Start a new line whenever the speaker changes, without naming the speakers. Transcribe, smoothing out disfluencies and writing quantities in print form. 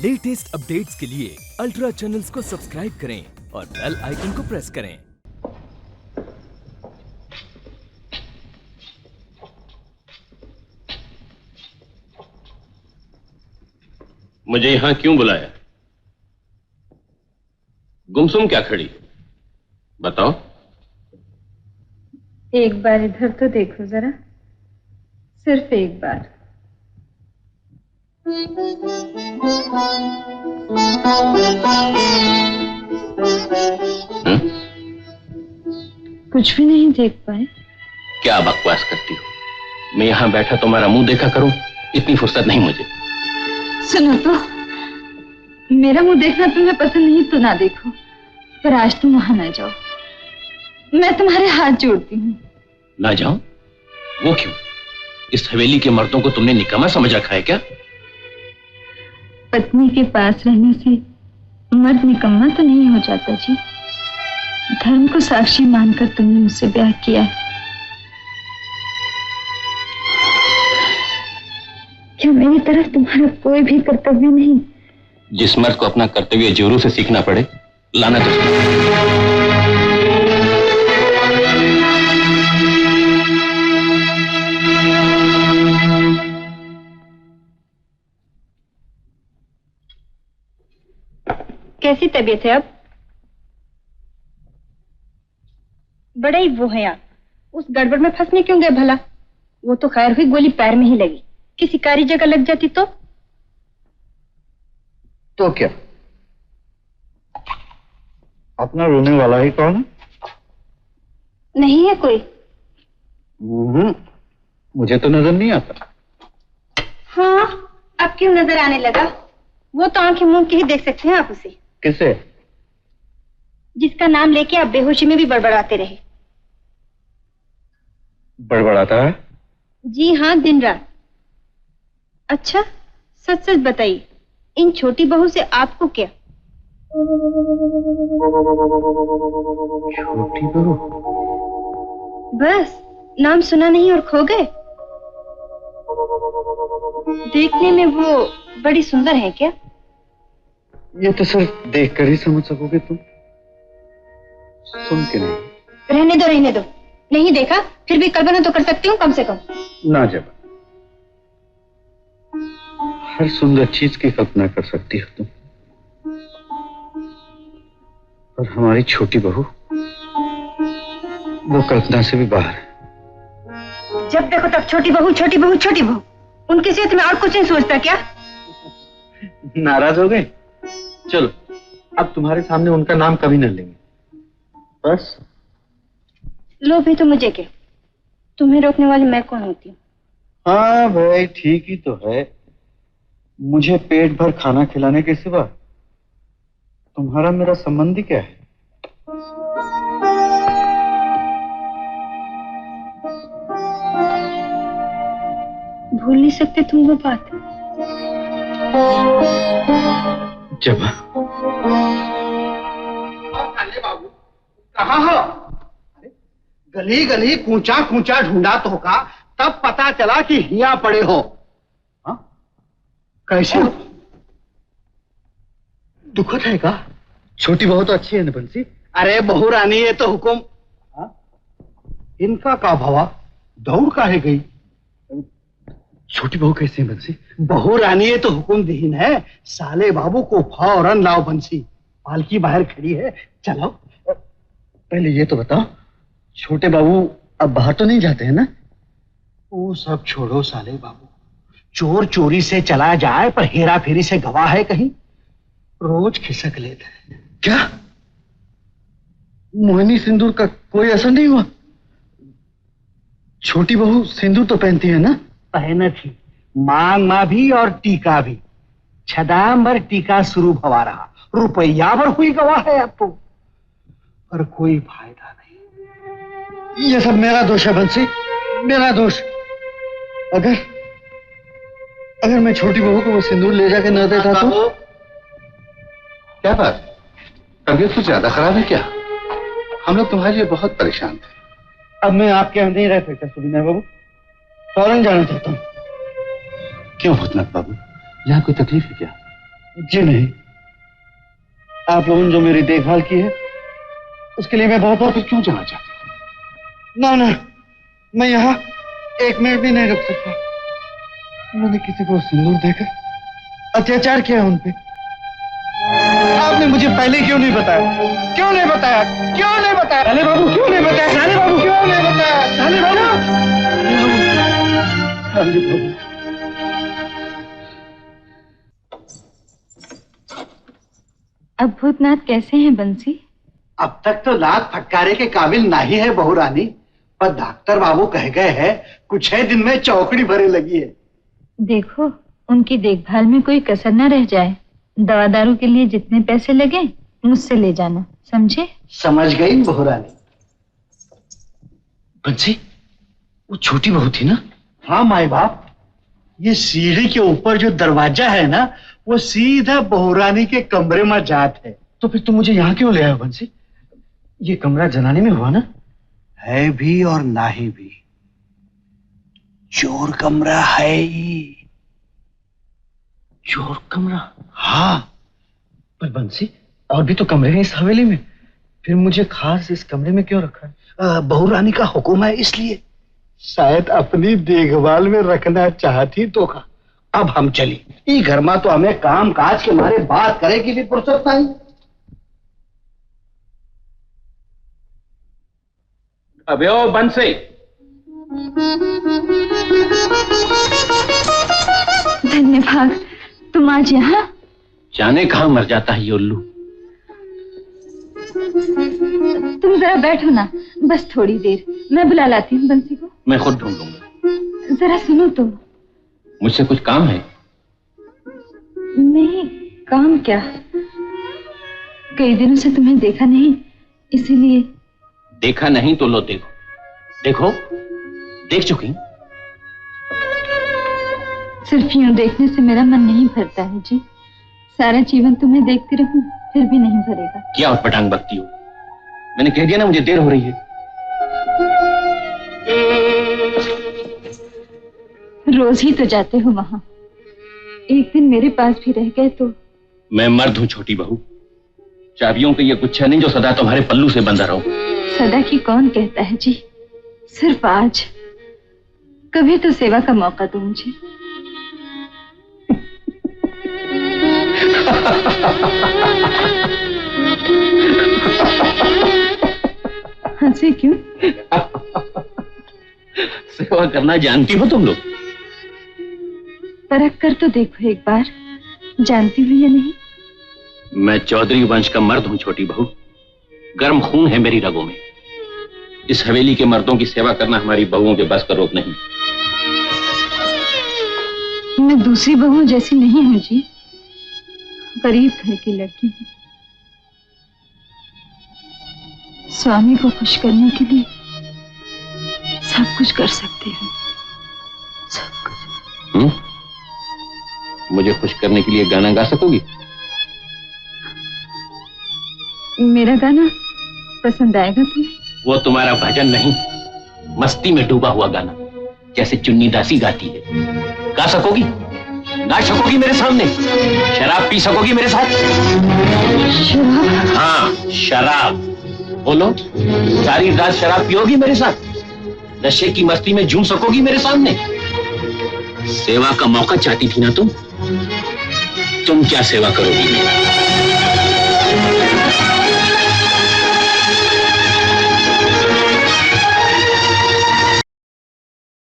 Latest updates के लिए ultra channels को सब्सक्राइब करें और बेल आइकन को प्रेस करें।
मुझे यहां क्यों बुलाया? गुमसुम क्या खड़ी? बताओ।
एक बार इधर तो देखो जरा, सिर्फ एक बार। कुछ भी नहीं देख पाए?
क्या बकवास करती हो? मैं यहां बैठा तुम्हारा मुंह देखा करूं, इतनी फुर्सत नहीं मुझे।
सुनो तो, मेरा मुंह देखना तुम्हें पसंद नहीं तो ना देखो, पर आज तुम वहां ना जाओ। मैं तुम्हारे हाथ जोड़ती हूँ।
ना जाऊं? वो क्यों? इस हवेली के मर्दों को तुमने निकम्मा समझ रखा है क्या?
पत्नी के पास रहने से मर्द निकम्मा तो नहीं हो जाता जी। धर्म को साक्षी मानकर तुमने मुझसे ब्याह किया है। क्या मेरी तरफ तुम्हारा कोई भी कर्तव्य नहीं?
जिस मर्द को अपना कर्तव्य जोरों से सीखना पड़े, लाना तो
कैसी तबीयत है अब? बड़े ही वो है आप। उस गड़बड़ में फंसने क्यों गए भला? वो तो खैर हुई, गोली पैर में ही लगी। किसी कारी जगह लग जाती तो
क्या? अपना रोने वाला ही कौन है?
नहीं है कोई।
मुझे तो नजर नहीं आता।
हाँ, अब क्यों नजर आने लगा? वो तो आंखें मूंद के ही देख सकते हैं आप उसे।
किसे?
जिसका नाम लेके आप बेहोशी में भी बड़बड़ाते रहे।
बड़बड़ाता है?
जी हाँ, दिन रात। अच्छा, सच सच बताइए, इन छोटी बहू से आपको क्या?
छोटी बहू?
बस नाम सुना नहीं और खो गए? देखने में वो बड़ी सुंदर है क्या?
ये तो सिर्फ देखकर ही समझ सकोगे तुम, सुन के नहीं।
रहने दो। नहीं देखा फिर भी कल्पना तो कर सकती हूँ कम से कम।
ना जब हर सुंदर चीज की कल्पना कर सकती हो तुम, और हमारी छोटी बहू वो कल्पना से भी बाहर है।
जब देखो तब छोटी बहू छोटी बहू छोटी बहू। उनकी सेहत में और कुछ नहीं सोचता क्या?
नाराज हो गए? चलो, अब तुम्हारे सामने उनका नाम कभी न लेंगे, बस।
लो भी तो मुझे क्या, तुम्हें रोकने वाली मैं कौन होती हूँ?
हाँ भाई, ठीक ही तो है। मुझे पेट भर खाना खिलाने के सिवा तुम्हारा मेरा संबंध ही क्या है?
भूल नहीं सकते तुम वो बात?
जब
बाबू कहाँ हो? गली गली कूचा कूचा ढूंढा तो का, तब पता चला कि हिया पड़े हो। हा? कैसे हो? दुखद है का?
छोटी बहू तो अच्छी है ना बंसी?
अरे बहू रानी, ये तो हुक्म। हा? इनका का भवा दौड़ काहे गई?
छोटी बहू कैसी है बंसी?
बहू रानी, ये तो हुक्म दीन है, साले बाबू को फौरन लाओ बंसी। पालकी बाहर खड़ी है, चलो।
पहले ये तो बताओ, छोटे बाबू अब बाहर तो नहीं जाते हैं ना?
वो सब छोड़ो साले बाबू। चोर चोरी से चला जाए पर हेरा फेरी से गवाह है कहीं? रोज खिसक लेता है।
क्या मोहिनी सिंदूर का कोई असर नहीं हुआ? छोटी बहू सिंदूर तो पहनती है ना?
पहन थी, मांग मां भी और टीका भी। छदाम भर टीका शुरू भवा रहा, रुपया भर हुई गवाह है अब तो, पर कोई फायदा नहीं।
ये सब मेरा दोष है बंसी, मेरा दोष। अगर मैं छोटी बहू को वो सिंदूर ले जाके न देता तो?
क्या बात, तबीयत कुछ ज्यादा खराब है क्या? हम लोग तुम्हारे लिए बहुत परेशान थे।
अब मैं आपके यहाँ नहीं रह सकता सुविनय बाबू, फौरन जाना चाहता हूँ।
क्यों भूतनाथ बाबू, यहाँ कोई तकलीफ है क्या?
जी नहीं, आप लोगों ने जो मेरी देखभाल की है उसके लिए मैं बहुत बहुत
क्यों जाना चाहते हो?
ना ना, मैं यहाँ एक मिनट भी नहीं रुक सकता। मैंने किसी को सिंदूर देकर अत्याचार किया उन पे। आपने मुझे पहले क्यों नहीं बताया? क्यों नहीं बताया? क्यों नहीं बताया? साले बाबू क्यों नहीं बताया? साले बाबू क्यों नहीं बताया? साले बाबू, साले बाबू।
अब भूतनाथ कैसे हैं बंसी?
अब तक तो लात फटकारे के काबिल नहीं है बहू रानी, पर डॉक्टर बाबू कह गए हैं कुछ है दिन में चौकड़ी भरे लगी है।
देखो उनकी देखभाल में कोई कसर न रह जाए। दवा दारू के लिए जितने पैसे लगे मुझसे ले जाना, समझे?
समझ गई बहू रानी।
बंसी, वो छोटी बहू थी ना?
हाँ माई बाप, ये सीढ़ी के ऊपर जो दरवाजा है ना, वो सीधा बहू रानी के कमरे में जात है।
तो फिर तुम मुझे यहाँ क्यों ले आए हो बंसी? ये कमरा जनानी में हुआ ना?
है भी और नाही भी, चोर कमरा है ही।
चोर कमरा?
हाँ,
पर बंसी, और भी तो कमरे हैं इस हवेली में, फिर मुझे खास इस कमरे में क्यों रखा है?
बहू रानी का हुक्म है इसलिए। शायद अपनी देखभाल में रखना चाहती तो का। अब हम चली, ई घर में तो हमें काम काज के मारे बात करे की भी फुर्सत नहीं।
अबे ओ बंसी,
धन्यवाद, तुम आज यहाँ?
जाने कहां मर जाता है ये उल्लू।
तुम जरा बैठो ना, बस थोड़ी देर, मैं बुला लाती हूँ बंसी को।
मैं खुद ढूंढ लूंगा।
जरा सुनो तो।
मुझसे कुछ काम है?
नहीं, काम क्या, कई दिनों से तुम्हें देखा नहीं, इसीलिए।
देखा नहीं तो लो देखो। देखो, देख चुकी।
सिर्फ यूं देखने से मेरा मन नहीं भरता है जी। सारा जीवन तुम्हें देखती रहूं फिर भी नहीं भरेगा।
क्या उटपटांग बकती हो? मैंने कह दिया ना मुझे देर हो रही है।
रोज ही तो जाते हो वहां, एक दिन मेरे पास भी रह गए तो।
मैं मर्द हूं छोटी बहू, चाबियों का ये गुच्छा नहीं जो सदा तुम्हारे पल्लू से बंधा रहो।
सदा की कौन कहता है जी, सिर्फ आज। कभी तो सेवा का मौका दो मुझे। हंसे क्यों?
सेवा करना जानती हो तुम लोग?
परख कर तो देखो एक बार, जानती हो या नहीं?
मैं चौधरी वंश का मर्द हूं छोटी बहू, गर्म खून है मेरी रगों में। इस हवेली के मर्दों की सेवा करना हमारी बहुओं के बस का रोक नहीं।
मैं दूसरी बहू जैसी नहीं हूं जी, गरीब घर की लड़की हूं। स्वामी को खुश करने के लिए सब कुछ कर सकती हूँ, सब कुछ।
मुझे खुश करने के लिए गाना गा सकोगी?
मेरा गाना पसंद आएगा तुम्हें?
वो तुम्हारा भजन नहीं, मस्ती में डूबा हुआ गाना, जैसे चुन्नी दासी गाती है। गा सकोगी? नाच सकोगी मेरे सामने? शराब पी सकोगी मेरे साथ?
शराब?
हाँ, शराब। बोलो, सारी रात शराब पियोगी मेरे साथ? नशे की मस्ती में झूम सकोगी मेरे सामने? सेवा का मौका चाहती थी ना तुम क्या सेवा करोगी?